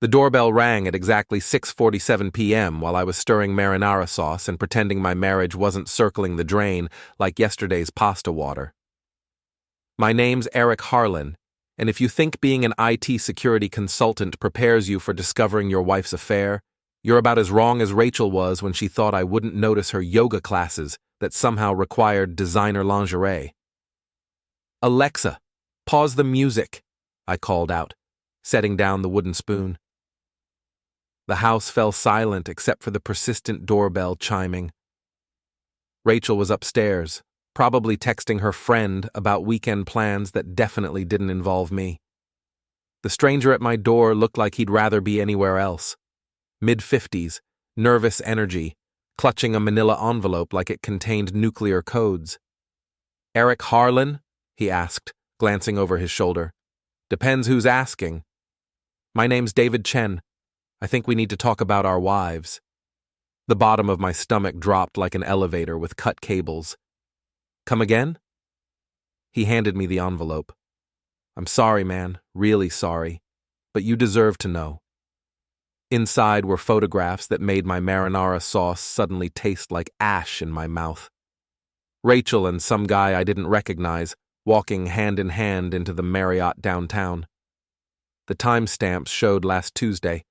The doorbell rang at exactly 6:47 p.m. while I was stirring marinara sauce and pretending my marriage wasn't circling the drain like yesterday's pasta water. My name's Eric Harlan, and if you think being an IT security consultant prepares you for discovering your wife's affair, you're about as wrong as Rachel was when she thought I wouldn't notice her yoga classes that somehow required designer lingerie. "Alexa, pause the music," I called out, setting down the wooden spoon. The house fell silent except for the persistent doorbell chiming. Rachel was upstairs, probably texting her friend about weekend plans that definitely didn't involve me. The stranger at my door looked like he'd rather be anywhere else. Mid-50s, nervous energy, clutching a manila envelope like it contained nuclear codes. "Eric Harlan?" he asked, glancing over his shoulder. "Depends who's asking." "My name's David Chen. I think we need to talk about our wives." The bottom of my stomach dropped like an elevator with cut cables. "Come again?" He handed me the envelope. "I'm sorry, man, really sorry, but you deserve to know." Inside were photographs that made my marinara sauce suddenly taste like ash in my mouth. Rachel and some guy I didn't recognize, walking hand in hand into the Marriott downtown. The timestamps showed last Tuesday,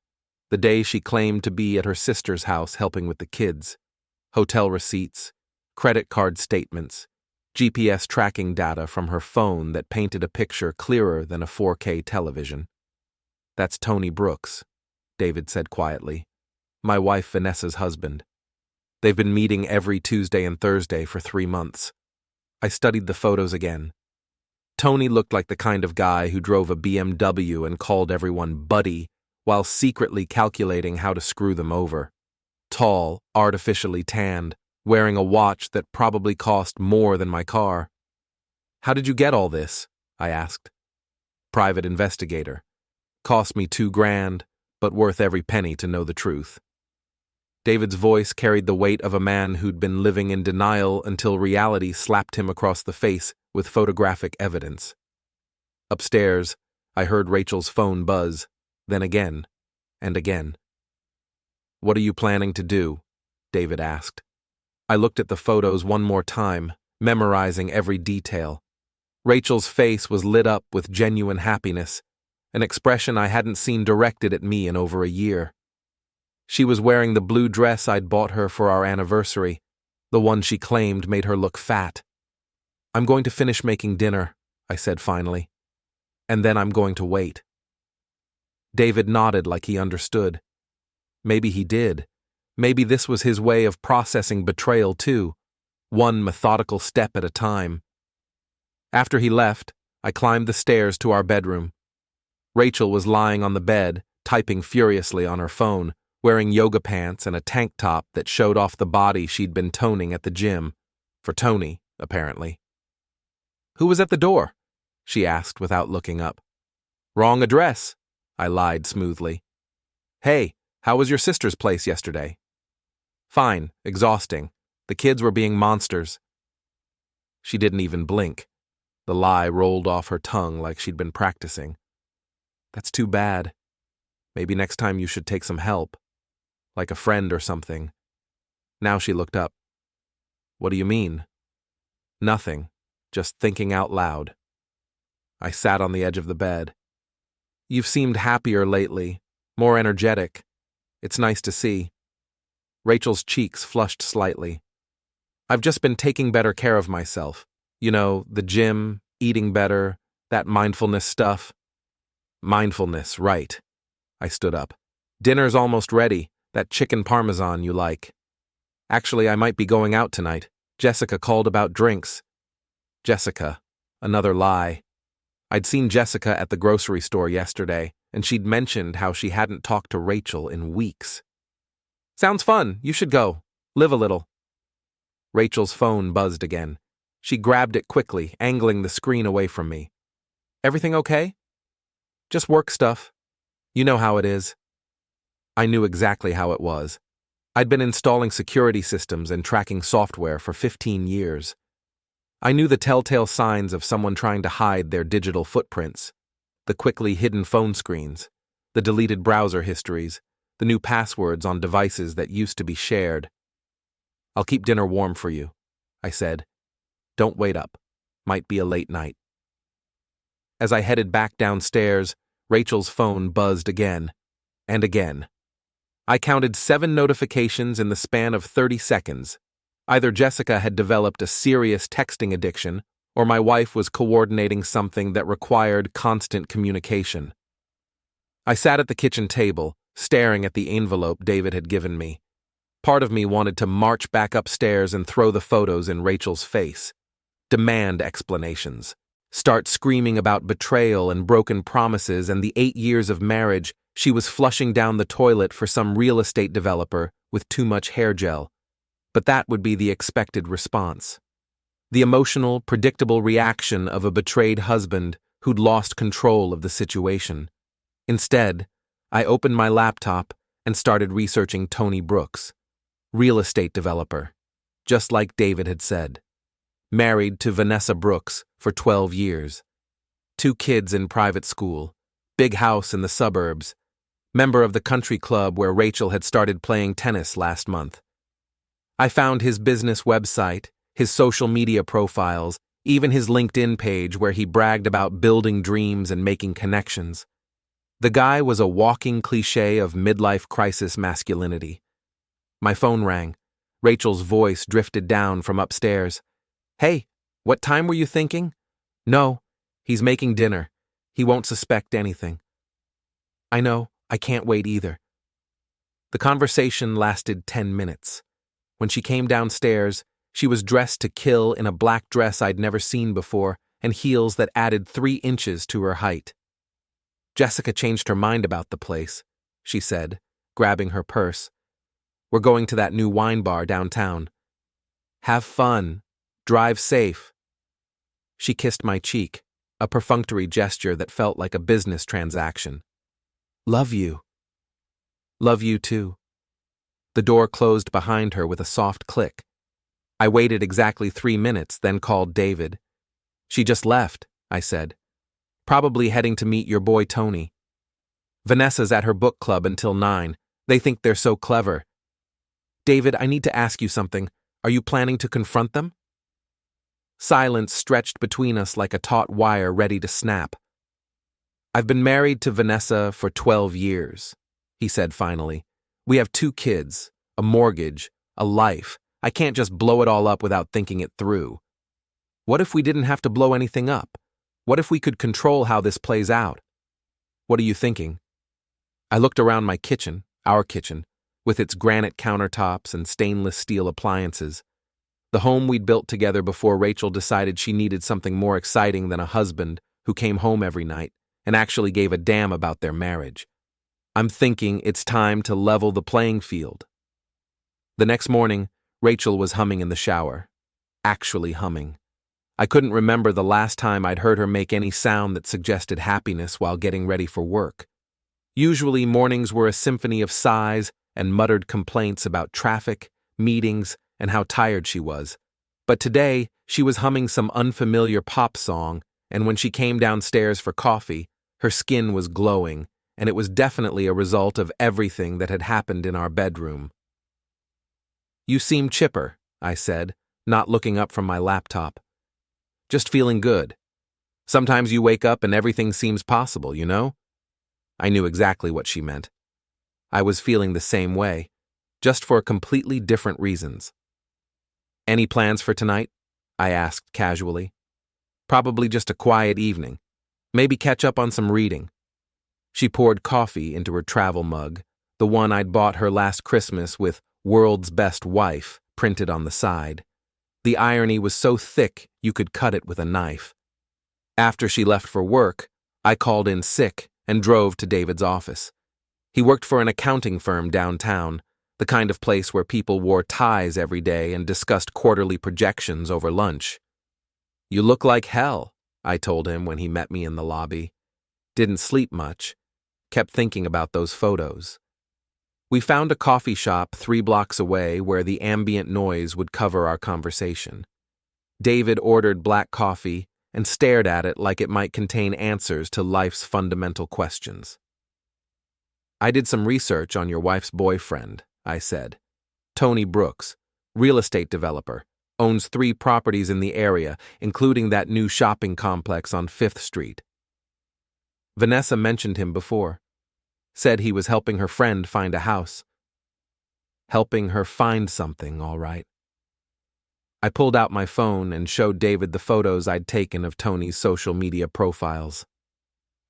the day she claimed to be at her sister's house helping with the kids. Hotel receipts, credit card statements, GPS tracking data from her phone that painted a picture clearer than a 4K television. "That's Tony Brooks," David said quietly. "My wife Vanessa's husband. They've been meeting every Tuesday and Thursday for 3 months." I studied the photos again. Tony looked like the kind of guy who drove a BMW and called everyone buddy while secretly calculating how to screw them over. Tall, artificially tanned, wearing a watch that probably cost more than my car. "How did you get all this?" I asked. "Private investigator. Cost me $2,000, but worth every penny to know the truth." David's voice carried the weight of a man who'd been living in denial until reality slapped him across the face with photographic evidence. Upstairs, I heard Rachel's phone buzz, then again, and again. "What are you planning to do?" David asked. I looked at the photos one more time, memorizing every detail. Rachel's face was lit up with genuine happiness, an expression I hadn't seen directed at me in over a year. She was wearing the blue dress I'd bought her for our anniversary, the one she claimed made her look fat. "I'm going to finish making dinner," I said finally. "And then I'm going to wait." David nodded like he understood. Maybe he did. Maybe this was his way of processing betrayal too, one methodical step at a time. After he left, I climbed the stairs to our bedroom. Rachel was lying on the bed, typing furiously on her phone, wearing yoga pants and a tank top that showed off the body she'd been toning at the gym. For Tony, apparently. "Who was at the door?" she asked without looking up. "Wrong address," I lied smoothly. "Hey, how was your sister's place yesterday?" "Fine, exhausting. The kids were being monsters." She didn't even blink. The lie rolled off her tongue like she'd been practicing. "That's too bad. Maybe next time you should take some help. Like a friend or something." Now she looked up. "What do you mean?" "Nothing. Just thinking out loud." I sat on the edge of the bed. "You've seemed happier lately, more energetic. It's nice to see." Rachel's cheeks flushed slightly. "I've just been taking better care of myself. You know, the gym, eating better, that mindfulness stuff." "Mindfulness, right." I stood up. "Dinner's almost ready, that chicken parmesan you like. Actually, I might be going out tonight. Jessica called about drinks." Jessica. Another lie. I'd seen Jessica at the grocery store yesterday, and she'd mentioned how she hadn't talked to Rachel in weeks. "Sounds fun. You should go. Live a little." Rachel's phone buzzed again. She grabbed it quickly, angling the screen away from me. "Everything okay?" "Just work stuff. You know how it is." I knew exactly how it was. I'd been installing security systems and tracking software for 15 years. I knew the telltale signs of someone trying to hide their digital footprints, the quickly hidden phone screens, the deleted browser histories, the new passwords on devices that used to be shared. "I'll keep dinner warm for you," I said. "Don't wait up. Might be a late night." As I headed back downstairs, Rachel's phone buzzed again and again. I counted 7 notifications in the span of 30 seconds. Either Jessica had developed a serious texting addiction, or my wife was coordinating something that required constant communication. I sat at the kitchen table, staring at the envelope David had given me. Part of me wanted to march back upstairs and throw the photos in Rachel's face, demand explanations, start screaming about betrayal and broken promises and the 8 years of marriage she was flushing down the toilet for some real estate developer with too much hair gel. But that would be the expected response. The emotional, predictable reaction of a betrayed husband who'd lost control of the situation. Instead, I opened my laptop and started researching Tony Brooks, real estate developer, just like David had said. Married to Vanessa Brooks for 12 years. 2 kids in private school, big house in the suburbs, member of the country club where Rachel had started playing tennis last month. I found his business website, his social media profiles, even his LinkedIn page where he bragged about building dreams and making connections. The guy was a walking cliché of midlife crisis masculinity. My phone rang. Rachel's voice drifted down from upstairs. "Hey, what time were you thinking?" "No, he's making dinner. He won't suspect anything." "I know, I can't wait either." The conversation lasted 10 minutes. When she came downstairs, she was dressed to kill in a black dress I'd never seen before and heels that added 3 inches to her height. "Jessica changed her mind about the place," she said, grabbing her purse. "We're going to that new wine bar downtown. Have fun. Drive safe." She kissed my cheek, a perfunctory gesture that felt like a business transaction. "Love you." "Love you too." The door closed behind her with a soft click. I waited exactly 3 minutes, then called David. "She just left," I said. "Probably heading to meet your boy Tony. Vanessa's at her book club until 9. They think they're so clever." "David, I need to ask you something. Are you planning to confront them?" Silence stretched between us like a taut wire ready to snap. "I've been married to Vanessa for 12 years, he said finally. "We have 2 kids, a mortgage, a life. I can't just blow it all up without thinking it through. What if we didn't have to blow anything up? What if we could control how this plays out? What are you thinking?" I looked around my kitchen, our kitchen, with its granite countertops and stainless steel appliances. The home we'd built together before Rachel decided she needed something more exciting than a husband who came home every night and actually gave a damn about their marriage. I'm thinking it's time to level the playing field. The next morning, Rachel was humming in the shower. Actually humming. I couldn't remember the last time I'd heard her make any sound that suggested happiness while getting ready for work. Usually mornings were a symphony of sighs and muttered complaints about traffic, meetings, and how tired she was. But today, she was humming some unfamiliar pop song, and when she came downstairs for coffee, her skin was glowing, and it was definitely a result of everything that had happened in our bedroom. "You seem chipper," I said, not looking up from my laptop. "Just feeling good. Sometimes you wake up and everything seems possible, you know?" I knew exactly what she meant. I was feeling the same way, just for completely different reasons. "Any plans for tonight?" I asked casually. "Probably just a quiet evening. Maybe catch up on some reading." She poured coffee into her travel mug, the one I'd bought her last Christmas with "World's Best Wife" printed on the side. The irony was so thick you could cut it with a knife. After she left for work, I called in sick and drove to David's office. He worked for an accounting firm downtown, the kind of place where people wore ties every day and discussed quarterly projections over lunch. "You look like hell," I told him when he met me in the lobby. Didn't sleep much. Kept thinking about those photos. We found a coffee shop 3 blocks away where the ambient noise would cover our conversation. David ordered black coffee and stared at it like it might contain answers to life's fundamental questions. I did some research on your wife's boyfriend, I said. Tony Brooks, real estate developer, owns 3 properties in the area, including that new shopping complex on 5th Street. Vanessa mentioned him before. Said he was helping her friend find a house. Helping her find something, all right. I pulled out my phone and showed David the photos I'd taken of Tony's social media profiles.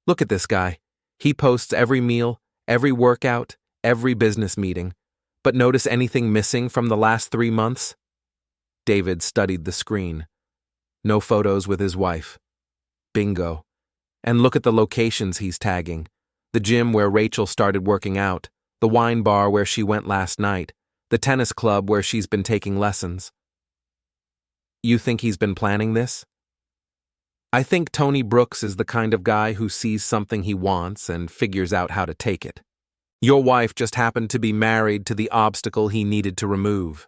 Look at this guy. He posts every meal, every workout, every business meeting. But notice anything missing from the last 3 months? David studied the screen. No photos with his wife. Bingo. And look at the locations he's tagging. The gym where Rachel started working out, the wine bar where she went last night, the tennis club where she's been taking lessons. You think he's been planning this? I think Tony Brooks is the kind of guy who sees something he wants and figures out how to take it. Your wife just happened to be married to the obstacle he needed to remove.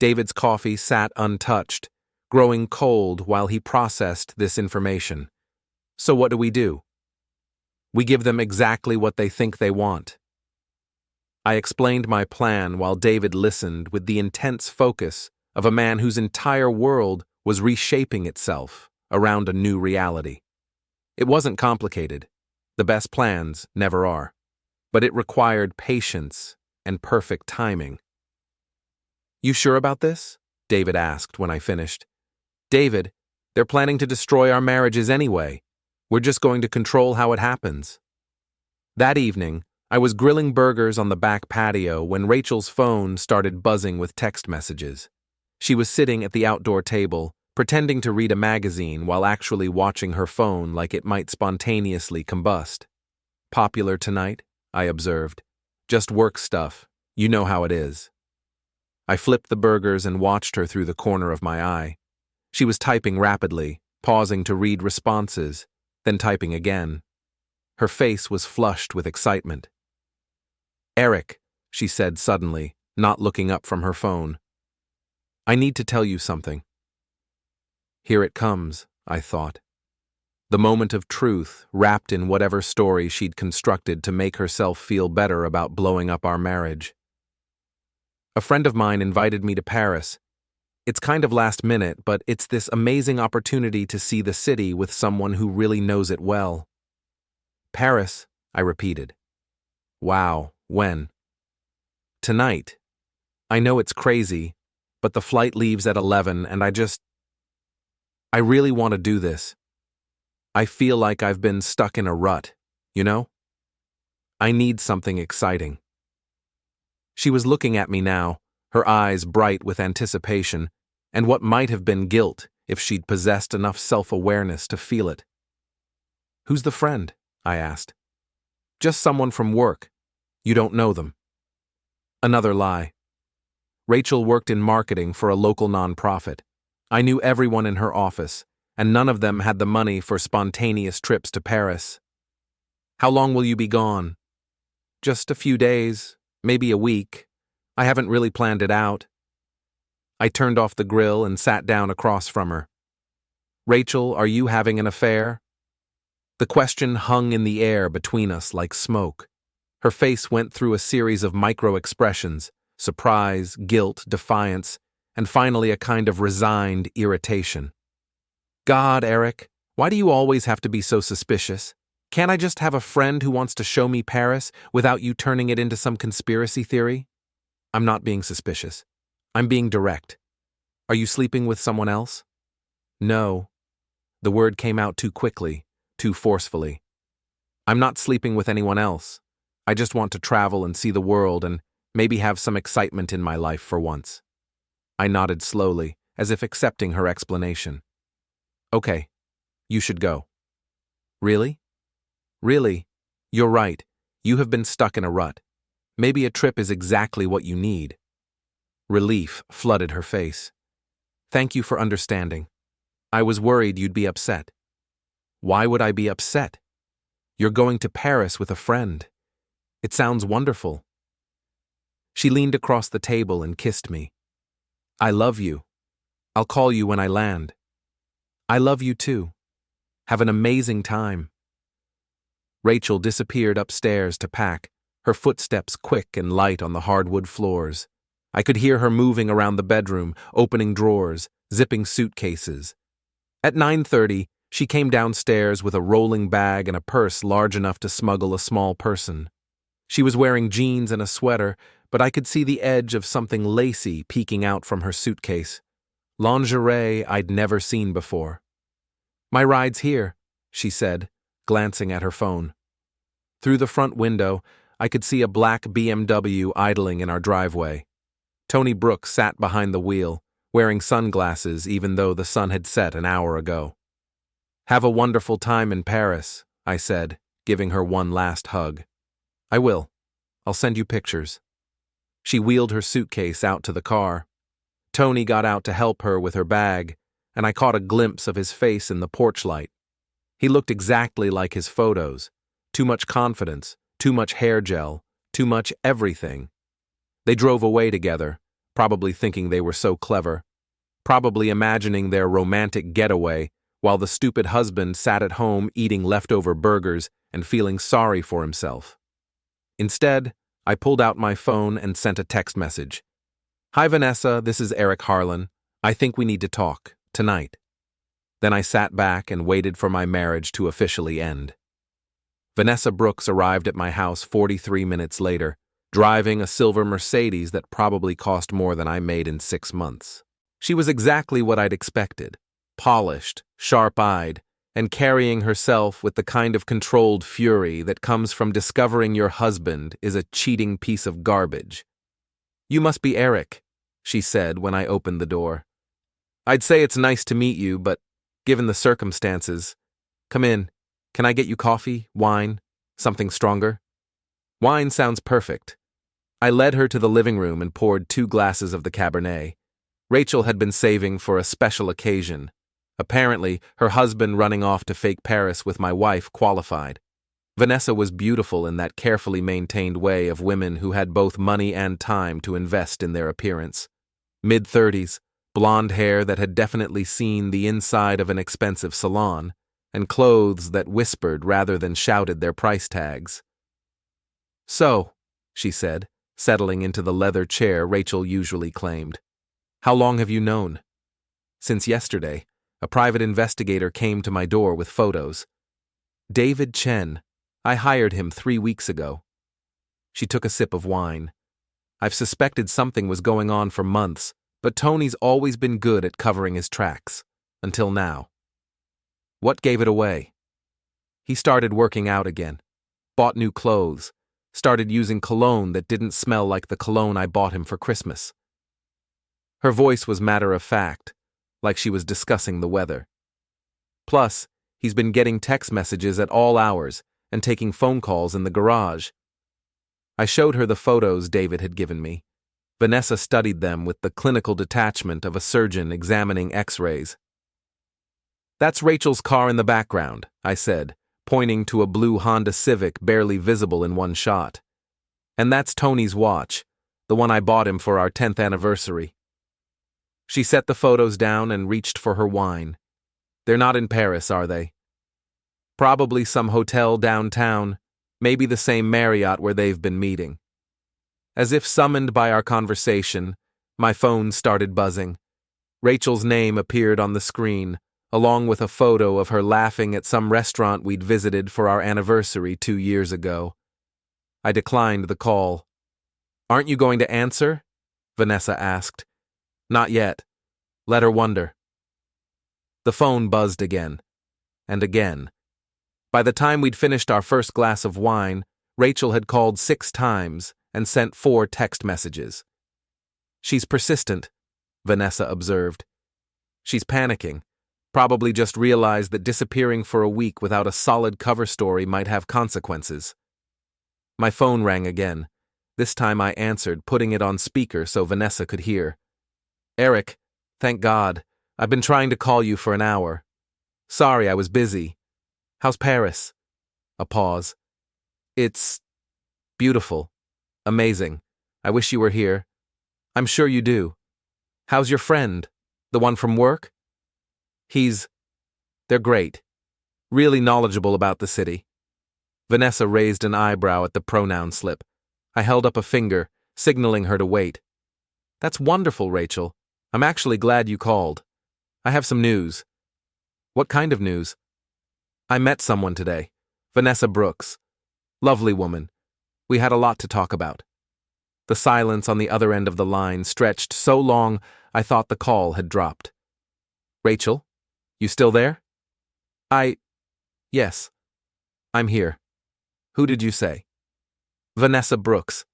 David's coffee sat untouched, growing cold while he processed this information. So what do? We give them exactly what they think they want. I explained my plan while David listened with the intense focus of a man whose entire world was reshaping itself around a new reality. It wasn't complicated. The best plans never are. But it required patience and perfect timing. You sure about this? David asked when I finished. David, they're planning to destroy our marriages anyway. We're just going to control how it happens. That evening, I was grilling burgers on the back patio when Rachel's phone started buzzing with text messages. She was sitting at the outdoor table, pretending to read a magazine while actually watching her phone like it might spontaneously combust. Popular tonight? I observed. Just work stuff. You know how it is. I flipped the burgers and watched her through the corner of my eye. She was typing rapidly, pausing to read responses, then typing again. Her face was flushed with excitement. Eric, she said suddenly, not looking up from her phone. I need to tell you something. Here it comes, I thought. The moment of truth wrapped in whatever story she'd constructed to make herself feel better about blowing up our marriage. A friend of mine invited me to Paris. It's kind of last minute, but it's this amazing opportunity to see the city with someone who really knows it well. Paris, I repeated. Wow, when? Tonight. I know it's crazy, but the flight leaves at 11 and I really want to do this. I feel like I've been stuck in a rut, you know? I need something exciting. She was looking at me now, her eyes bright with anticipation, and what might have been guilt if she'd possessed enough self-awareness to feel it. Who's the friend? I asked. Just someone from work. You don't know them. Another lie. Rachel worked in marketing for a local nonprofit. I knew everyone in her office, and none of them had the money for spontaneous trips to Paris. How long will you be gone? Just a few days, maybe a week. I haven't really planned it out. I turned off the grill and sat down across from her. Rachel, are you having an affair? The question hung in the air between us like smoke. Her face went through a series of micro-expressions, surprise, guilt, defiance, and finally a kind of resigned irritation. God, Eric, why do you always have to be so suspicious? Can't I just have a friend who wants to show me Paris without you turning it into some conspiracy theory? I'm not being suspicious. I'm being direct. Are you sleeping with someone else? No. The word came out too quickly, too forcefully. I'm not sleeping with anyone else. I just want to travel and see the world and maybe have some excitement in my life for once. I nodded slowly, as if accepting her explanation. Okay, you should go. Really? Really? You're right. You have been stuck in a rut. Maybe a trip is exactly what you need. Relief flooded her face. Thank you for understanding. I was worried you'd be upset. Why would I be upset? You're going to Paris with a friend. It sounds wonderful. She leaned across the table and kissed me. I love you. I'll call you when I land. I love you too. Have an amazing time. Rachel disappeared upstairs to pack, her footsteps quick and light on the hardwood floors. I could hear her moving around the bedroom, opening drawers, zipping suitcases. At 9:30, she came downstairs with a rolling bag and a purse large enough to smuggle a small person. She was wearing jeans and a sweater, but I could see the edge of something lacy peeking out from her suitcase. Lingerie I'd never seen before. "My ride's here," she said, glancing at her phone. Through the front window, I could see a black BMW idling in our driveway. Tony Brooks sat behind the wheel, wearing sunglasses even though the sun had set an hour ago. "Have a wonderful time in Paris," I said, giving her one last hug. "I will. I'll send you pictures." She wheeled her suitcase out to the car. Tony got out to help her with her bag, and I caught a glimpse of his face in the porch light. He looked exactly like his photos. Too much confidence, too much hair gel, too much everything. They drove away together, probably thinking they were so clever, probably imagining their romantic getaway while the stupid husband sat at home eating leftover burgers and feeling sorry for himself. Instead, I pulled out my phone and sent a text message. "Hi Vanessa, this is Eric Harlan. I think we need to talk, tonight." Then I sat back and waited for my marriage to officially end. Vanessa Brooks arrived at my house 43 minutes later, driving a silver Mercedes that probably cost more than I made in 6 months. She was exactly what I'd expected, polished, sharp-eyed, and carrying herself with the kind of controlled fury that comes from discovering your husband is a cheating piece of garbage. "You must be Eric," she said when I opened the door. "I'd say it's nice to meet you, but given the circumstances, come in. Can I get you coffee, wine, something stronger?" "Wine sounds perfect." I led her to the living room and poured 2 glasses of the Cabernet. Rachel had been saving for a special occasion. Apparently, her husband running off to fake Paris with my wife qualified. Vanessa was beautiful in that carefully maintained way of women who had both money and time to invest in their appearance. Mid-30s, blonde hair that had definitely seen the inside of an expensive salon, and clothes that whispered rather than shouted their price tags. "So," she said, settling into the leather chair Rachel usually claimed. "How long have you known?" "Since yesterday. A private investigator came to my door with photos. David Chen. I hired him 3 weeks ago." She took a sip of wine. "I've suspected something was going on for months, but Tony's always been good at covering his tracks. Until now." "What gave it away?" "He started working out again. Bought new clothes. Started using cologne that didn't smell like the cologne I bought him for Christmas." Her voice was matter-of-fact, like she was discussing the weather. "Plus, he's been getting text messages at all hours and taking phone calls in the garage." I showed her the photos David had given me. Vanessa studied them with the clinical detachment of a surgeon examining X-rays. "That's Rachel's car in the background," I said, pointing to a blue Honda Civic barely visible in one shot. "And that's Tony's watch, the one I bought him for our 10th anniversary." She set the photos down and reached for her wine. "They're not in Paris, are they?" "Probably some hotel downtown, maybe the same Marriott where they've been meeting." As if summoned by our conversation, my phone started buzzing. Rachel's name appeared on the screen, along with a photo of her laughing at some restaurant we'd visited for our anniversary 2 years ago. I declined the call. "Aren't you going to answer?" Vanessa asked. "Not yet. Let her wonder." The phone buzzed again. And again. By the time we'd finished our first glass of wine, Rachel had called 6 times and sent 4 text messages. "She's persistent," Vanessa observed. "She's panicking. Probably just realized that disappearing for a week without a solid cover story might have consequences." My phone rang again. This time I answered, putting it on speaker so Vanessa could hear. "Eric, thank God. I've been trying to call you for an hour. Sorry, I was busy. How's Paris?" A pause. "It's beautiful. Amazing. I wish you were here." "I'm sure you do. How's your friend? The one from work?" They're great. Really knowledgeable about the city." Vanessa raised an eyebrow at the pronoun slip. I held up a finger, signaling her to wait. That's wonderful, Rachel. I'm actually glad you called. I have some news. What kind of news? I met someone today. Vanessa Brooks. Lovely woman. We had a lot to talk about. The silence on the other end of the line stretched so long I thought the call had dropped. Rachel? You still there? Yes. I'm here. Who did you say? Vanessa Brooks.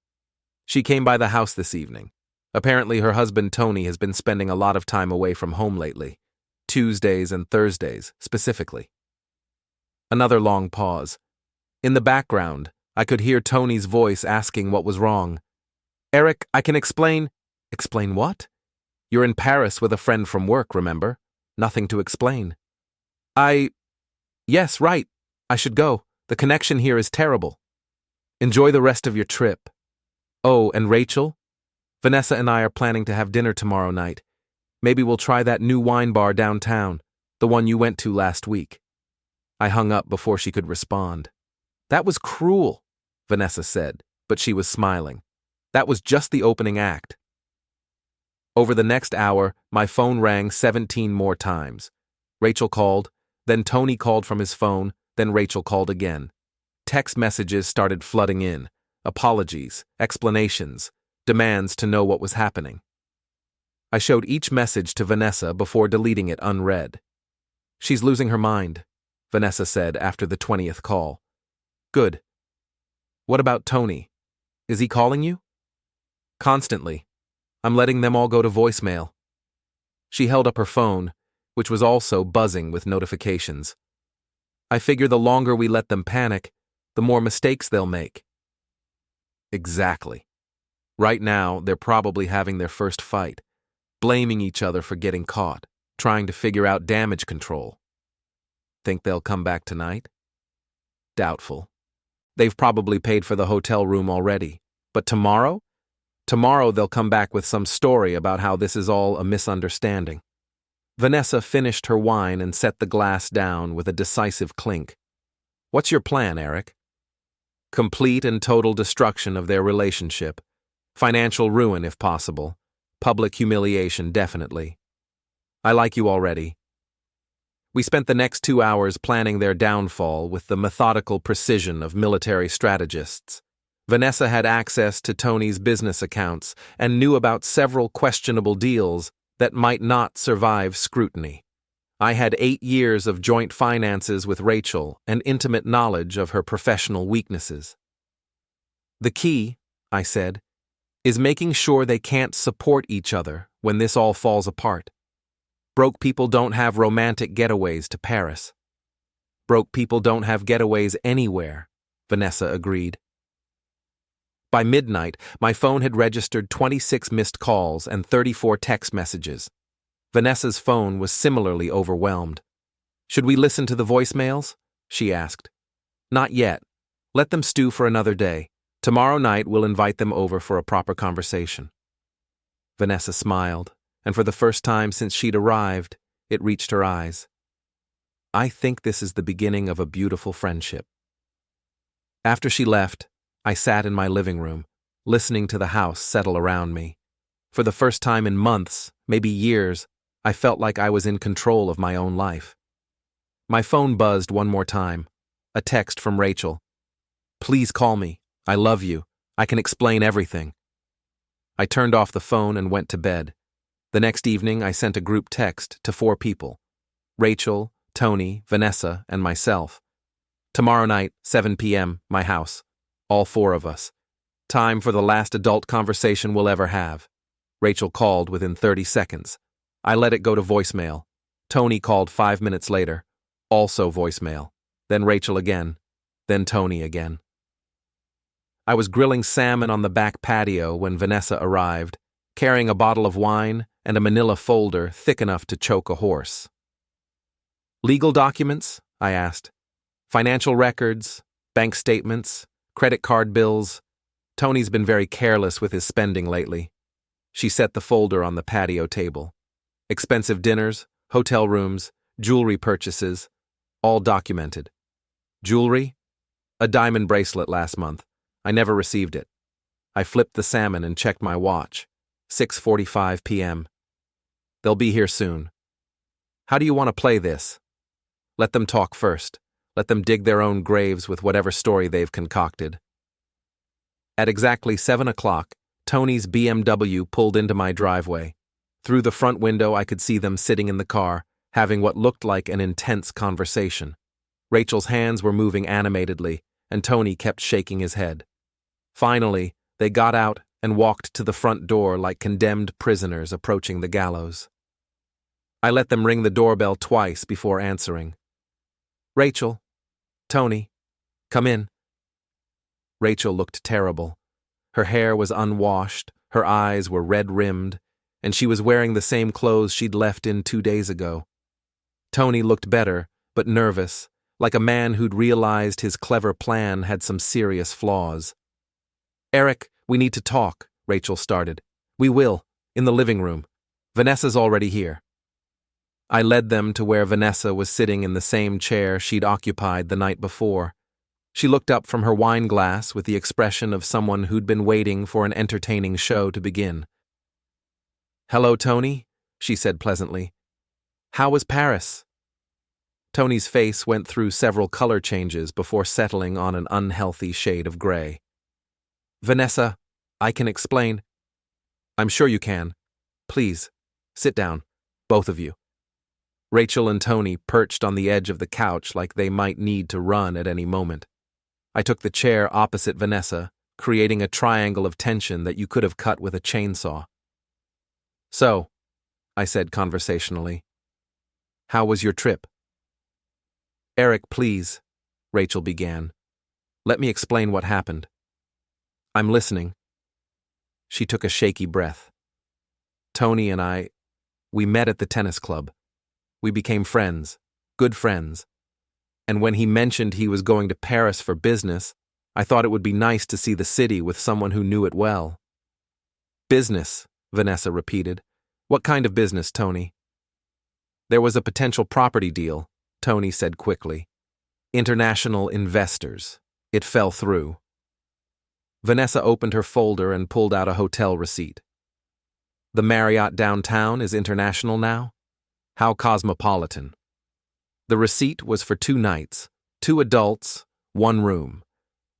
She came by the house this evening. Apparently her husband Tony has been spending a lot of time away from home lately. Tuesdays and Thursdays, specifically. Another long pause. In the background, I could hear Tony's voice asking what was wrong. Eric, I can explain. Explain what? You're in Paris with a friend from work, remember? Nothing to explain. Yes, right. I should go. The connection here is terrible. Enjoy the rest of your trip. Oh, and Rachel? Vanessa and I are planning to have dinner tomorrow night. Maybe we'll try that new wine bar downtown, the one you went to last week. I hung up before she could respond. That was cruel, Vanessa said, but she was smiling. That was just the opening act. Over the next hour, my phone rang 17 more times. Rachel called, then Tony called from his phone, then Rachel called again. Text messages started flooding in. Apologies, explanations, demands to know what was happening. I showed each message to Vanessa before deleting it unread. She's losing her mind, Vanessa said after the 20th call. Good. What about Tony? Is he calling you? Constantly. I'm letting them all go to voicemail. She held up her phone, which was also buzzing with notifications. I figure the longer we let them panic, the more mistakes they'll make. Exactly. Right now, they're probably having their first fight, blaming each other for getting caught, trying to figure out damage control. Think they'll come back tonight? Doubtful. They've probably paid for the hotel room already. But tomorrow? Tomorrow they'll come back with some story about how this is all a misunderstanding. Vanessa finished her wine and set the glass down with a decisive clink. What's your plan, Eric? Complete and total destruction of their relationship. Financial ruin if possible. Public humiliation definitely. I like you already. We spent the next 2 hours planning their downfall with the methodical precision of military strategists. Vanessa had access to Tony's business accounts and knew about several questionable deals that might not survive scrutiny. I had 8 years of joint finances with Rachel and intimate knowledge of her professional weaknesses. The key, I said, is making sure they can't support each other when this all falls apart. Broke people don't have romantic getaways to Paris. Broke people don't have getaways anywhere, Vanessa agreed. By midnight, my phone had registered 26 missed calls and 34 text messages. Vanessa's phone was similarly overwhelmed. Should we listen to the voicemails? She asked. Not yet. Let them stew for another day. Tomorrow night we'll invite them over for a proper conversation. Vanessa smiled, and for the first time since she'd arrived, it reached her eyes. I think this is the beginning of a beautiful friendship. After she left, I sat in my living room, listening to the house settle around me. For the first time in months, maybe years, I felt like I was in control of my own life. My phone buzzed one more time. A text from Rachel. Please call me. I love you. I can explain everything. I turned off the phone and went to bed. The next evening, I sent a group text to 4 people. Rachel, Tony, Vanessa, and myself. Tomorrow night, 7 p.m., my house. All 4 of us. Time for the last adult conversation we'll ever have. Rachel called within 30 seconds. I let it go to voicemail. Tony called 5 minutes later. Also voicemail. Then Rachel again. Then Tony again. I was grilling salmon on the back patio when Vanessa arrived, carrying a bottle of wine and a manila folder thick enough to choke a horse. Legal documents? I asked. Financial records, bank statements, credit card bills. Tony's been very careless with his spending lately. She set the folder on the patio table. Expensive dinners, hotel rooms, jewelry purchases, all documented. Jewelry? A diamond bracelet last month. I never received it. I flipped the salmon and checked my watch. 6:45 p.m. They'll be here soon. How do you want to play this? Let them talk first. Let them dig their own graves with whatever story they've concocted. At exactly 7 o'clock, Tony's BMW pulled into my driveway. Through the front window, I could see them sitting in the car, having what looked like an intense conversation. Rachel's hands were moving animatedly, and Tony kept shaking his head. Finally, they got out and walked to the front door like condemned prisoners approaching the gallows. I let them ring the doorbell twice before answering. Rachel, Tony, come in. Rachel looked terrible. Her hair was unwashed, her eyes were red-rimmed, and she was wearing the same clothes she'd left in 2 days ago. Tony looked better, but nervous, like a man who'd realized his clever plan had some serious flaws. Eric, we need to talk, Rachel started. We will, in the living room. Vanessa's already here. I led them to where Vanessa was sitting in the same chair she'd occupied the night before. She looked up from her wine glass with the expression of someone who'd been waiting for an entertaining show to begin. Hello, Tony, she said pleasantly. How was Paris? Tony's face went through several color changes before settling on an unhealthy shade of gray. Vanessa, I can explain. I'm sure you can. Please, sit down, both of you. Rachel and Tony perched on the edge of the couch like they might need to run at any moment. I took the chair opposite Vanessa, creating a triangle of tension that you could have cut with a chainsaw. So, I said conversationally, how was your trip? Eric, please, Rachel began. Let me explain what happened. I'm listening. She took a shaky breath. Tony and we met at the tennis club. We became friends, good friends. And when he mentioned he was going to Paris for business, I thought it would be nice to see the city with someone who knew it well. Business, Vanessa repeated. What kind of business, Tony? There was a potential property deal, Tony said quickly. International investors. It fell through. Vanessa opened her folder and pulled out a hotel receipt. The Marriott downtown is international now? How cosmopolitan. The receipt was for 2 nights, 2 adults, 1 room.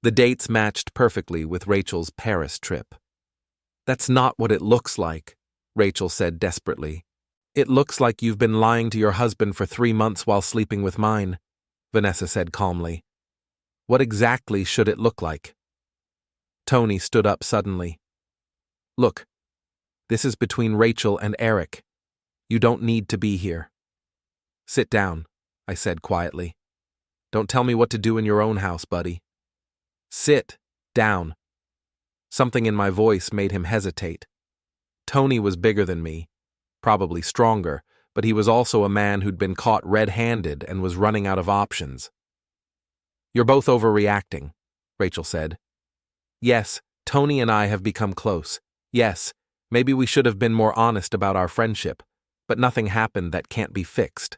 The dates matched perfectly with Rachel's Paris trip. That's not what it looks like, Rachel said desperately. It looks like you've been lying to your husband for 3 months while sleeping with mine, Vanessa said calmly. What exactly should it look like? Tony stood up suddenly. Look, this is between Rachel and Eric. You don't need to be here. Sit down, I said quietly. Don't tell me what to do in your own house, buddy. Sit down. Something in my voice made him hesitate. Tony was bigger than me, probably stronger, but he was also a man who'd been caught red-handed and was running out of options. You're both overreacting, Rachel said. Yes, Tony and I have become close. Yes, maybe we should have been more honest about our friendship, but nothing happened that can't be fixed.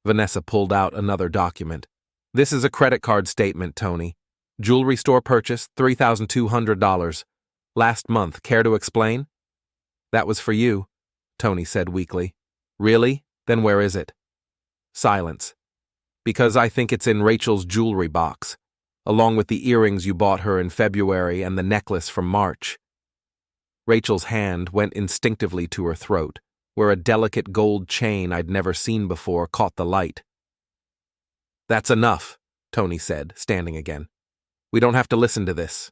Vanessa pulled out another document. This is a credit card statement, Tony. Jewelry store purchase, $3,200. Last month, care to explain? That was for you, Tony said weakly. Really? Then where is it? Silence. Because I think it's in Rachel's jewelry box, along with the earrings you bought her in February and the necklace from March. Rachel's hand went instinctively to her throat, where a delicate gold chain I'd never seen before caught the light. That's enough, Tony said, standing again. We don't have to listen to this.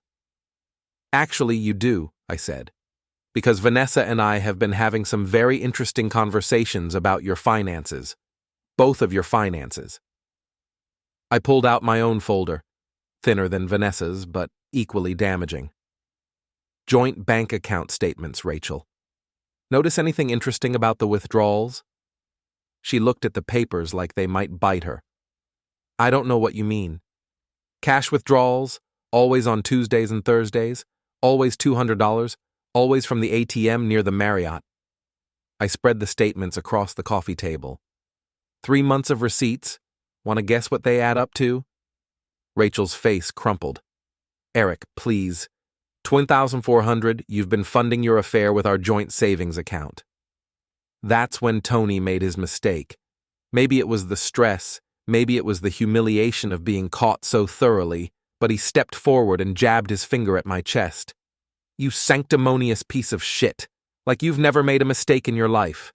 Actually, you do, I said, because Vanessa and I have been having some very interesting conversations about your finances. Both of your finances. I pulled out my own folder, thinner than Vanessa's, but equally damaging. Joint bank account statements, Rachel. Notice anything interesting about the withdrawals? She looked at the papers like they might bite her. I don't know what you mean. Cash withdrawals, always on Tuesdays and Thursdays, always $200, always from the ATM near the Marriott. I spread the statements across the coffee table. 3 months of receipts. Want to guess what they add up to? Rachel's face crumpled. Eric, please. 20,400, you've been funding your affair with our joint savings account. That's when Tony made his mistake. Maybe it was the stress, maybe it was the humiliation of being caught so thoroughly, but he stepped forward and jabbed his finger at my chest. You sanctimonious piece of shit, like you've never made a mistake in your life.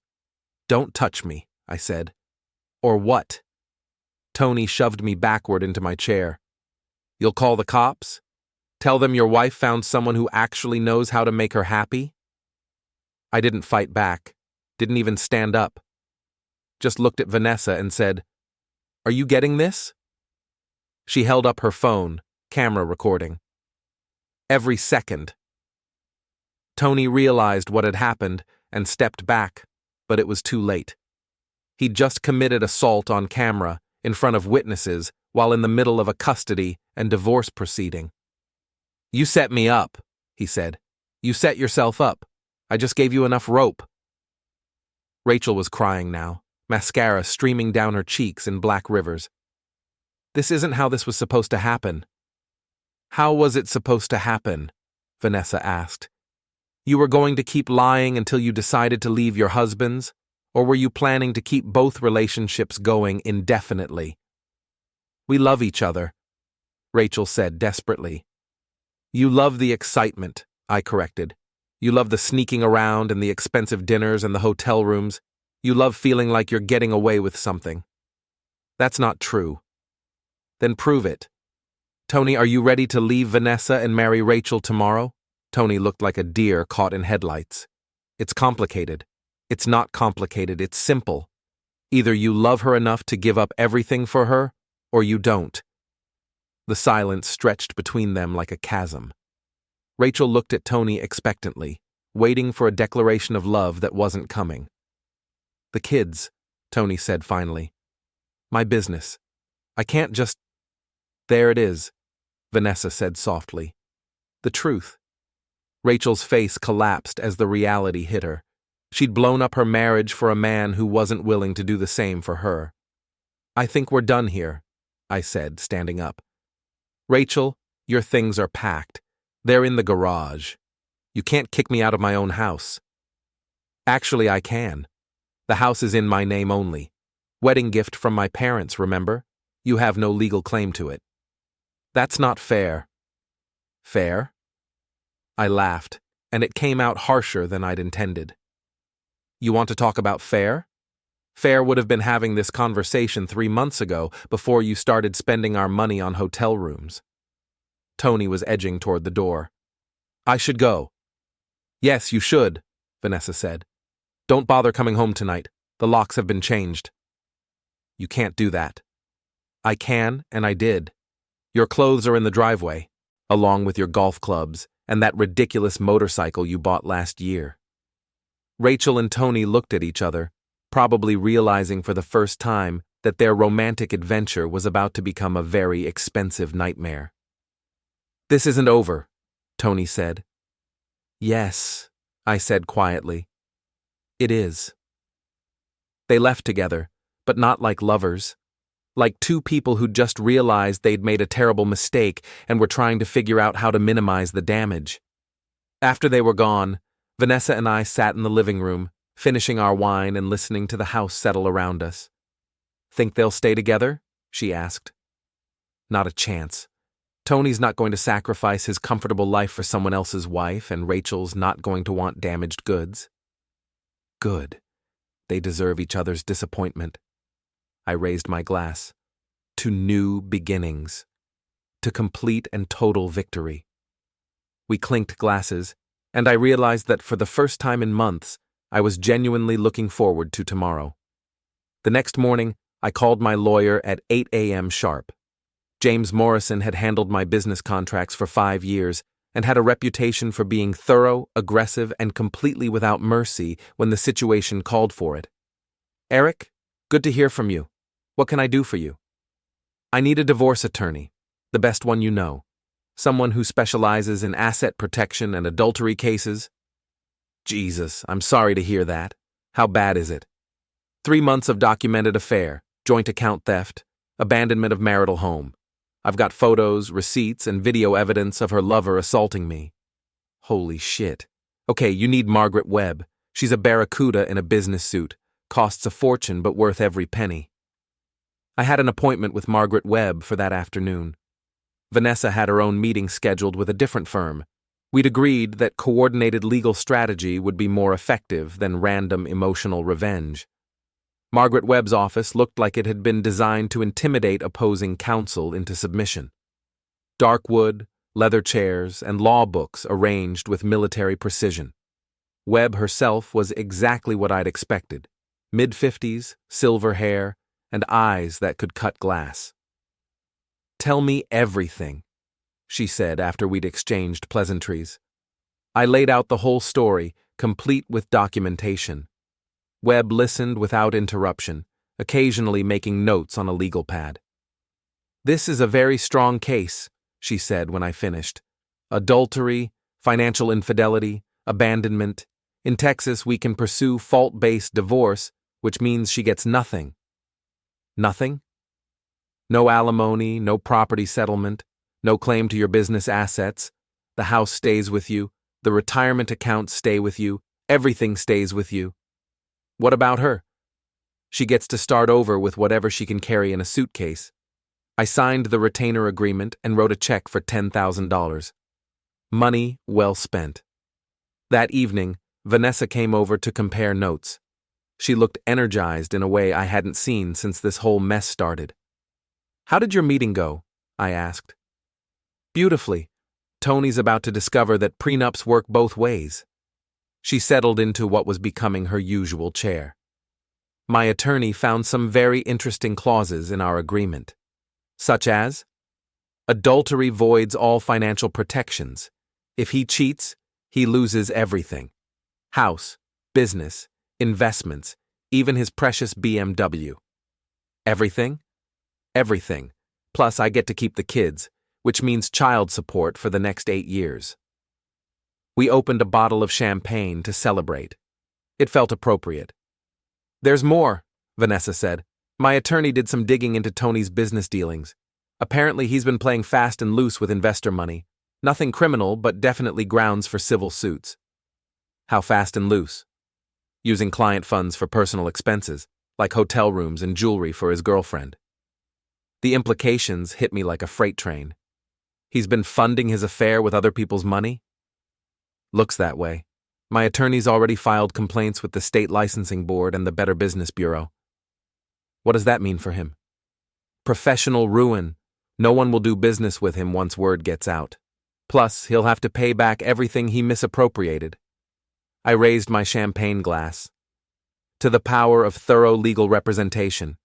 Don't touch me, I said. Or what? Tony shoved me backward into my chair. You'll call the cops? Tell them your wife found someone who actually knows how to make her happy? I didn't fight back, didn't even stand up. Just looked at Vanessa and said, Are you getting this? She held up her phone, camera recording. Every second. Tony realized what had happened and stepped back, but it was too late. He'd just committed assault on camera in front of witnesses while in the middle of a custody and divorce proceeding. You set me up, he said. You set yourself up. I just gave you enough rope. Rachel was crying now, mascara streaming down her cheeks in black rivers. This isn't how this was supposed to happen. How was it supposed to happen? Vanessa asked. You were going to keep lying until you decided to leave your husband's, or were you planning to keep both relationships going indefinitely? We love each other, Rachel said desperately. You love the excitement, I corrected. You love the sneaking around and the expensive dinners and the hotel rooms. You love feeling like you're getting away with something. That's not true. Then prove it. Tony, are you ready to leave Vanessa and marry Rachel tomorrow? Tony looked like a deer caught in headlights. It's complicated. It's not complicated, it's simple. Either you love her enough to give up everything for her, or you don't. The silence stretched between them like a chasm. Rachel looked at Tony expectantly, waiting for a declaration of love that wasn't coming. The kids, Tony said finally. My business. I can't just... There it is, Vanessa said softly. The truth. Rachel's face collapsed as the reality hit her. She'd blown up her marriage for a man who wasn't willing to do the same for her. I think we're done here, I said, standing up. Rachel, your things are packed. They're in the garage. You can't kick me out of my own house. Actually, I can. The house is in my name only. Wedding gift from my parents, remember? You have no legal claim to it. That's not fair. Fair? I laughed, and it came out harsher than I'd intended. You want to talk about fair? Fair would have been having this conversation 3 months ago before you started spending our money on hotel rooms. Tony was edging toward the door. I should go. Yes, you should, Vanessa said. Don't bother coming home tonight. The locks have been changed. You can't do that. I can, and I did. Your clothes are in the driveway, along with your golf clubs and that ridiculous motorcycle you bought last year. Rachel and Tony looked at each other, probably realizing for the first time that their romantic adventure was about to become a very expensive nightmare. This isn't over, Tony said. Yes, I said quietly. It is. They left together, but not like lovers. Like two people who'd just realized they'd made a terrible mistake and were trying to figure out how to minimize the damage. After they were gone, Vanessa and I sat in the living room, finishing our wine and listening to the house settle around us. Think they'll stay together? She asked. Not a chance. Tony's not going to sacrifice his comfortable life for someone else's wife, and Rachel's not going to want damaged goods. Good. They deserve each other's disappointment. I raised my glass. To new beginnings. To complete and total victory. We clinked glasses, and I realized that for the first time in months, I was genuinely looking forward to tomorrow. The next morning, I called my lawyer at 8 a.m. sharp. James Morrison had handled my business contracts for 5 years and had a reputation for being thorough, aggressive, and completely without mercy when the situation called for it. Eric, good to hear from you. What can I do for you? I need a divorce attorney, the best one you know. Someone who specializes in asset protection and adultery cases. Jesus, I'm sorry to hear that. How bad is it? 3 months of documented affair, joint account theft, abandonment of marital home. I've got photos, receipts, and video evidence of her lover assaulting me. Holy shit. Okay, you need Margaret Webb. She's a barracuda in a business suit. Costs a fortune but worth every penny. I had an appointment with Margaret Webb for that afternoon. Vanessa had her own meeting scheduled with a different firm. We'd agreed that coordinated legal strategy would be more effective than random emotional revenge. Margaret Webb's office looked like it had been designed to intimidate opposing counsel into submission. Dark wood, leather chairs, and law books arranged with military precision. Webb herself was exactly what I'd expected. Mid-50s, silver hair, and eyes that could cut glass. "Tell me everything," she said after we'd exchanged pleasantries. I laid out the whole story, complete with documentation. Webb listened without interruption, occasionally making notes on a legal pad. "This is a very strong case," she said when I finished. "Adultery, financial infidelity, abandonment. In Texas, we can pursue fault-based divorce, which means she gets nothing." Nothing? No alimony, no property settlement, no claim to your business assets. The house stays with you, the retirement accounts stay with you, everything stays with you. What about her? She gets to start over with whatever she can carry in a suitcase. I signed the retainer agreement and wrote a check for $10,000. Money well spent. That evening, Vanessa came over to compare notes. She looked energized in a way I hadn't seen since this whole mess started. "How did your meeting go?" I asked. "Beautifully. Tony's about to discover that prenups work both ways." She settled into what was becoming her usual chair. "My attorney found some very interesting clauses in our agreement. Such as? Adultery voids all financial protections. If he cheats, he loses everything. House, business, investments, even his precious BMW. Everything? Everything. Plus I get to keep the kids, which means child support for the next 8 years. We opened a bottle of champagne to celebrate. It felt appropriate. "There's more," Vanessa said. "My attorney did some digging into Tony's business dealings. Apparently he's been playing fast and loose with investor money. Nothing criminal, but definitely grounds for civil suits." "How fast and loose?" "Using client funds for personal expenses, like hotel rooms and jewelry for his girlfriend." The implications hit me like a freight train. He's been funding his affair with other people's money? Looks that way. My attorney's already filed complaints with the State Licensing Board and the Better Business Bureau. What does that mean for him? Professional ruin. No one will do business with him once word gets out. Plus, he'll have to pay back everything he misappropriated. I raised my champagne glass. To the power of thorough legal representation.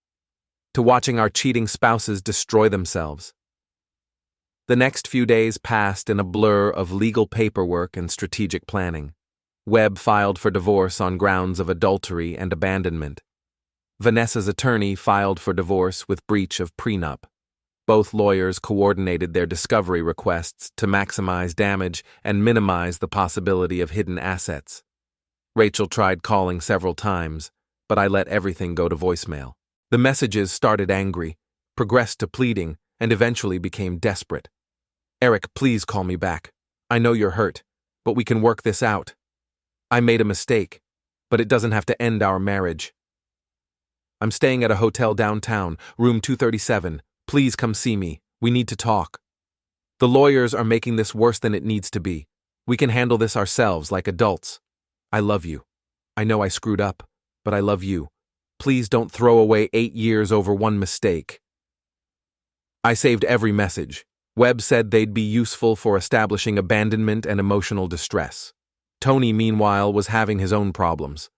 To watching our cheating spouses destroy themselves. The next few days passed in a blur of legal paperwork and strategic planning. Webb filed for divorce on grounds of adultery and abandonment. Vanessa's attorney filed for divorce with breach of prenup. Both lawyers coordinated their discovery requests to maximize damage and minimize the possibility of hidden assets. Rachel tried calling several times, but I let everything go to voicemail. The messages started angry, progressed to pleading, and eventually became desperate. "Eric, please call me back. I know you're hurt, but we can work this out. I made a mistake, but it doesn't have to end our marriage. I'm staying at a hotel downtown, room 237. Please come see me. We need to talk. The lawyers are making this worse than it needs to be. We can handle this ourselves like adults. I love you. I know I screwed up, but I love you. Please don't throw away 8 years over one mistake." I saved every message. Webb said they'd be useful for establishing abandonment and emotional distress. Tony, meanwhile, was having his own problems.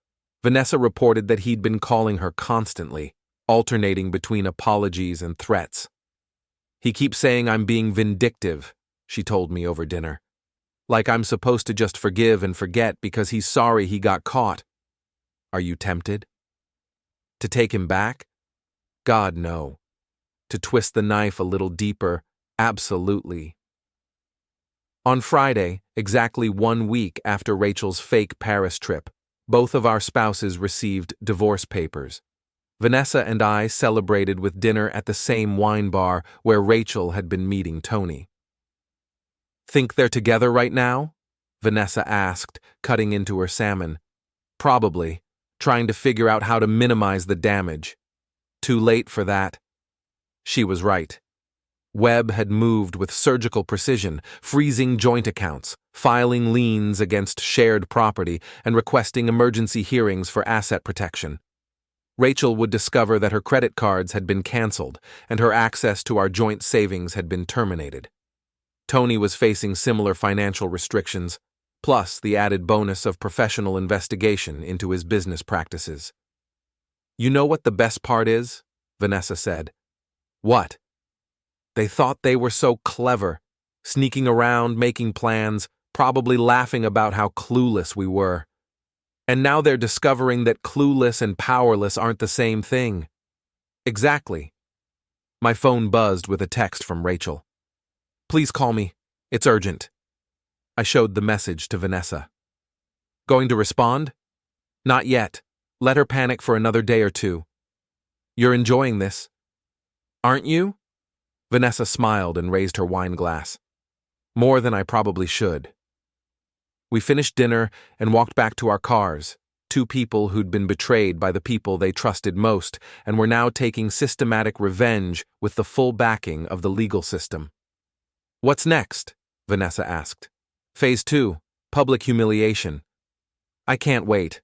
Vanessa reported that he'd been calling her constantly, alternating between apologies and threats. "He keeps saying I'm being vindictive," she told me over dinner. "Like I'm supposed to just forgive and forget because he's sorry he got caught. Are you tempted? To take him back? God, no. To twist the knife a little deeper? Absolutely." On Friday, exactly 1 week after Rachel's fake Paris trip, both of our spouses received divorce papers. Vanessa and I celebrated with dinner at the same wine bar where Rachel had been meeting Tony. "Think they're together right now?" Vanessa asked, cutting into her salmon. "Probably, trying to figure out how to minimize the damage. Too late for that." She was right. Webb had moved with surgical precision, freezing joint accounts, filing liens against shared property, and requesting emergency hearings for asset protection. Rachel would discover that her credit cards had been canceled and her access to our joint savings had been terminated. Tony was facing similar financial restrictions, plus the added bonus of professional investigation into his business practices. "You know what the best part is?" Vanessa said. "What?" "They thought they were so clever, sneaking around, making plans, probably laughing about how clueless we were. And now they're discovering that clueless and powerless aren't the same thing." "Exactly." My phone buzzed with a text from Rachel. "Please call me. It's urgent." I showed the message to Vanessa. "Going to respond?" "Not yet. Let her panic for another day or two." "You're enjoying this, aren't you?" Vanessa smiled and raised her wine glass. "More than I probably should." We finished dinner and walked back to our cars, two people who'd been betrayed by the people they trusted most and were now taking systematic revenge with the full backing of the legal system. "What's next?" Vanessa asked. "Phase 2, public humiliation." "I can't wait."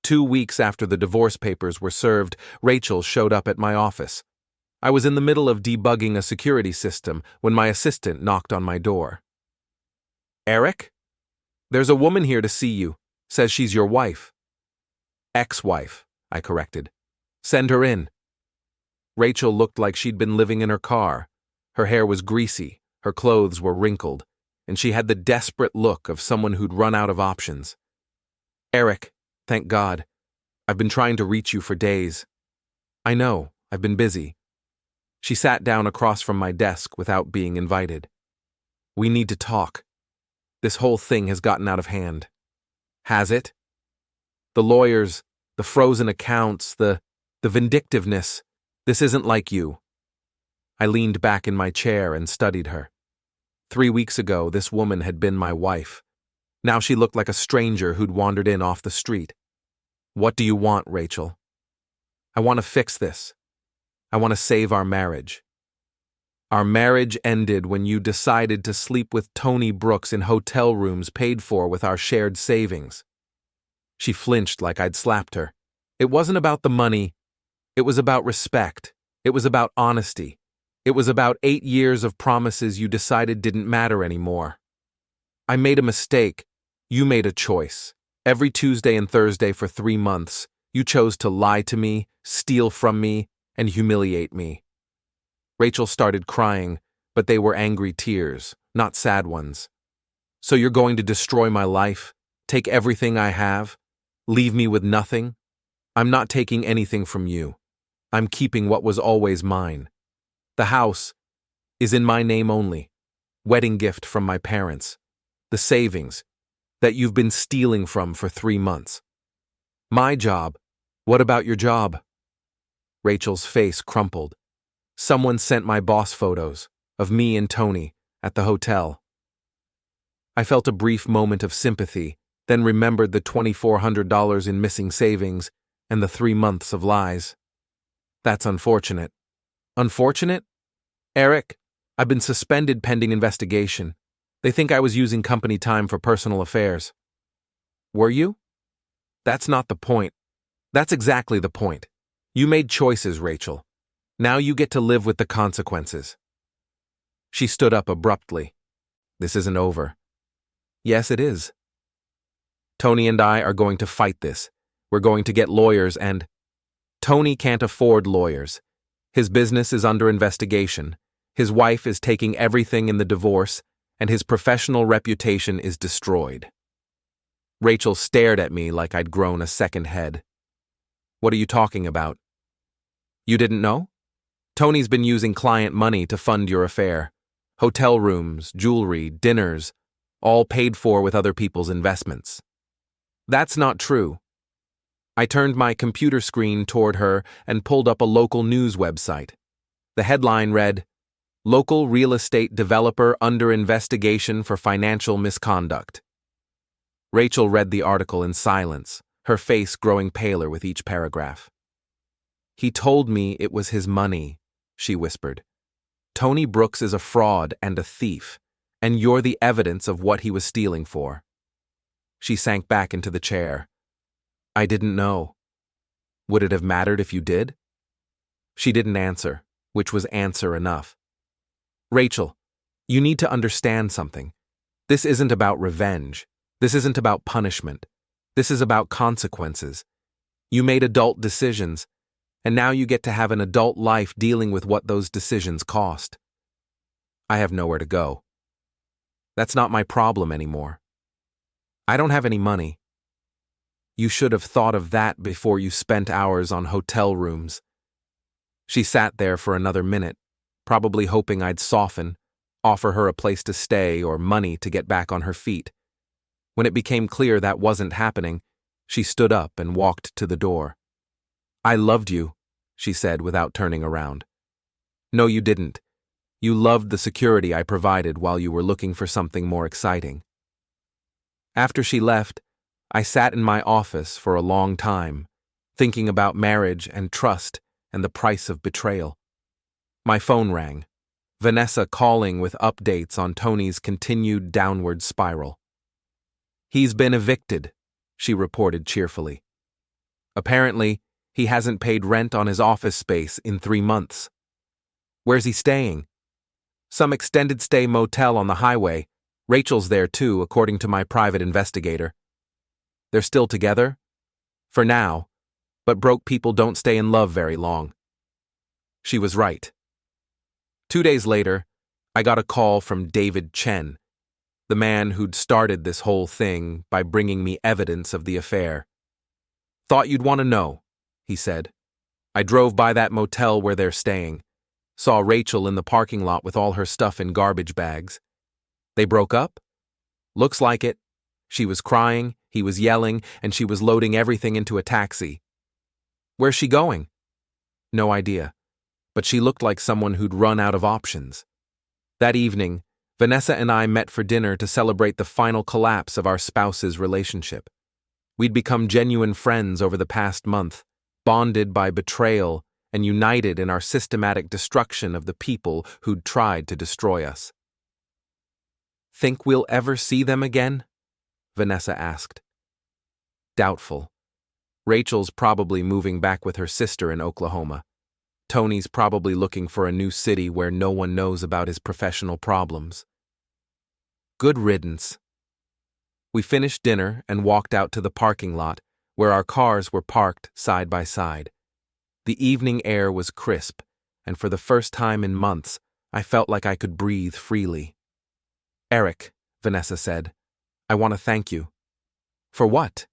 2 weeks after the divorce papers were served, Rachel showed up at my office. I was in the middle of debugging a security system when my assistant knocked on my door. "Eric? There's a woman here to see you. Says she's your wife." "Ex-wife," I corrected. "Send her in." Rachel looked like she'd been living in her car. Her hair was greasy, her clothes were wrinkled, and she had the desperate look of someone who'd run out of options. "Eric, thank God. I've been trying to reach you for days." "I know, I've been busy." She sat down across from my desk without being invited. "We need to talk. This whole thing has gotten out of hand." "Has it?" "The lawyers, the frozen accounts, the vindictiveness. This isn't like you." I leaned back in my chair and studied her. 3 weeks ago, this woman had been my wife. Now she looked like a stranger who'd wandered in off the street. "What do you want, Rachel?" "I want to fix this. I want to save our marriage." "Our marriage ended when you decided to sleep with Tony Brooks in hotel rooms paid for with our shared savings." She flinched like I'd slapped her. "It wasn't about the money. It was about respect. It was about honesty. It was about 8 years of promises you decided didn't matter anymore. I made a mistake. You made a choice. Every Tuesday and Thursday for 3 months, you chose to lie to me, steal from me, and humiliate me." Rachel started crying, but they were angry tears, not sad ones. "So you're going to destroy my life? Take everything I have? Leave me with nothing?" "I'm not taking anything from you. I'm keeping what was always mine. The house is in my name only. Wedding gift from my parents. The savings that you've been stealing from for 3 months. My job. What about your job?" Rachel's face crumpled. "Someone sent my boss photos of me and Tony at the hotel." I felt a brief moment of sympathy, then remembered the $2,400 in missing savings and the 3 months of lies. "That's unfortunate." "Unfortunate?" "Eric, I've been suspended pending investigation. They think I was using company time for personal affairs." "Were you?" "That's not the point." "That's exactly the point. You made choices, Rachel. Now you get to live with the consequences." She stood up abruptly. "This isn't over." "Yes, it is. Tony and I are going to fight this. We're going to get lawyers and—" "Tony can't afford lawyers. His business is under investigation. His wife is taking everything in the divorce, and his professional reputation is destroyed." Rachel stared at me like I'd grown a second head. "What are you talking about?" "You didn't know? Tony's been using client money to fund your affair. Hotel rooms, jewelry, dinners, all paid for with other people's investments." "That's not true." I turned my computer screen toward her and pulled up a local news website. The headline read, "Local real estate developer under investigation for financial misconduct." Rachel read the article in silence, her face growing paler with each paragraph. "He told me it was his money," she whispered. "Tony Brooks is a fraud and a thief, and you're the evidence of what he was stealing for." She sank back into the chair. "I didn't know. Would it have mattered if you did?" She didn't answer, which was answer enough. "Rachel, you need to understand something. This isn't about revenge. This isn't about punishment. This is about consequences. You made adult decisions, and now you get to have an adult life dealing with what those decisions cost. I have nowhere to go. That's not my problem anymore. I don't have any money. You should have thought of that before you spent hours on hotel rooms." She sat there for another minute, probably hoping I'd soften, offer her a place to stay or money to get back on her feet. When it became clear that wasn't happening, she stood up and walked to the door. "I loved you," she said without turning around. "No, you didn't. You loved the security I provided while you were looking for something more exciting." After she left, I sat in my office for a long time, thinking about marriage and trust and the price of betrayal. My phone rang, Vanessa calling with updates on Tony's continued downward spiral. "He's been evicted," she reported cheerfully. "Apparently, he hasn't paid rent on his office space in 3 months. Where's he staying?" "Some extended stay motel on the highway. Rachel's there too, according to my private investigator. They're still together? For now, but broke people don't stay in love very long." She was right. 2 days later, I got a call from David Chen, the man who'd started this whole thing by bringing me evidence of the affair. "Thought you'd want to know," he said. "I drove by that motel where they're staying. Saw Rachel in the parking lot with all her stuff in garbage bags. They broke up? Looks like it. She was crying, he was yelling, and she was loading everything into a taxi. Where's she going?" "No idea, but she looked like someone who'd run out of options." That evening, Vanessa and I met for dinner to celebrate the final collapse of our spouse's relationship. We'd become genuine friends over the past month, bonded by betrayal and united in our systematic destruction of the people who'd tried to destroy us. "Think we'll ever see them again?" Vanessa asked. "Doubtful. Rachel's probably moving back with her sister in Oklahoma. Tony's probably looking for a new city where no one knows about his professional problems. Good riddance." We finished dinner and walked out to the parking lot, where our cars were parked side by side. The evening air was crisp, and for the first time in months, I felt like I could breathe freely. "Eric," Vanessa said, "I want to thank you." "For what?"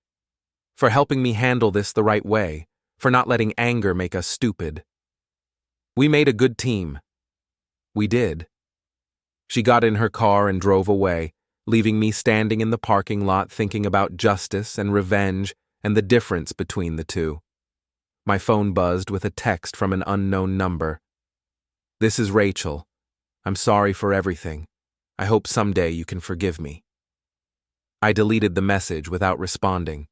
"For helping me handle this the right way, for not letting anger make us stupid. We made a good team." "We did." She got in her car and drove away, leaving me standing in the parking lot thinking about justice and revenge and the difference between the two. My phone buzzed with a text from an unknown number. "This is Rachel. I'm sorry for everything. I hope someday you can forgive me." I deleted the message without responding.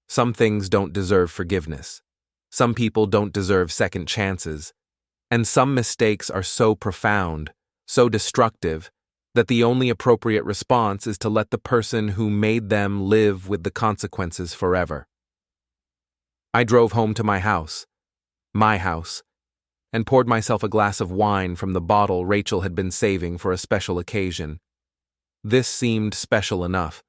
Some things don't deserve forgiveness. Some people don't deserve second chances. And some mistakes are so profound, so destructive, that the only appropriate response is to let the person who made them live with the consequences forever. I drove home to my house, and poured myself a glass of wine from the bottle Rachel had been saving for a special occasion. This seemed special enough,